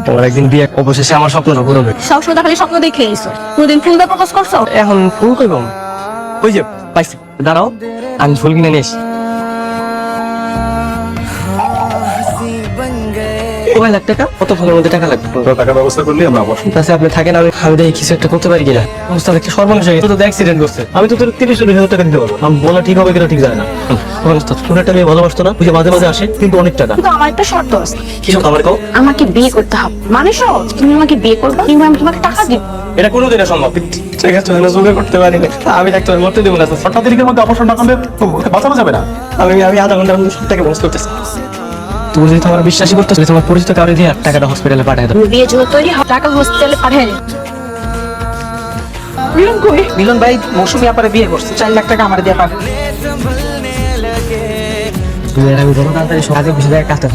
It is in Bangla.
তোমার একদিন বিয়ে অবশেষে আমার স্বপ্নটা পুরো হবে। সবসময় খালি স্বপ্ন দেখে এসো, কোনদিন ফুল দিয়ে প্রপোজ করছো? এখন ফুল কইব? ওই যে পাইছি, দাঁড়াও আমি ফুল কিনে নিয়ে আসি। কয় লাখ টাকা? কত ফুলের মধ্যে টাকা লাগবে? টাকার ব্যবস্থা করলে আমরা বসবো। ঠিক আছে, আপনি থাকেন, আমি দেখি কিছু একটা করতে পারি কিনা। অবস্থা দেখতে সর্বনাশ হয়ে গেছে, তো অ্যাক্সিডেন্ট করছে। আমি তো তোর 30-40 হাজার টাকা দিতে পারবো। আমি বলা ঠিক হবে কিনা ঠিক জানি না। তোর একটা মেয়ে ভালোবাসতো না, ওই যে মাঝে মাঝে আসে, কিন্তু অনেক টাকা। কিন্তু আমার একটা শর্ত আছে, কিছু আমার কও। আমাকে বিয়ে করতে হবে। মানে সহজ, তুমি আমাকে বিয়ে করবে, কিংবা আমি তোমাকে টাকা দিব। এটা কোনোদিনও সম্ভব। ঠিক আছে, আমি জোগাড় করতে পারি না, আমি থাকতে মরতে দেবো না। 7 তারিখের মধ্যে অপারেশন না করলে বাঁচানো যাবে না। আমি আধা ঘন্টার মধ্যে সব টাকা বন্ধ করতেছি। তুমি যদি তোমার বিশ্বাসই করতেছো, তোমার পরিচিত কাউরে দিয়ে টাকাটা হসপিটালে পাঠিয়ে দাও। তুমি বিয়ের জন্য তৈরি হও, টাকা হসপিটালে পাঠিয়ে দিও। মিলন কই? মিলন ভাই মৌসুমী আপারে বিয়ে করছে, 4 লাখ টাকা আমার দিয়ে পাবে। তুমি এর আগে যত তাড়াতাড়ি কাজে বসে যায় কাজটা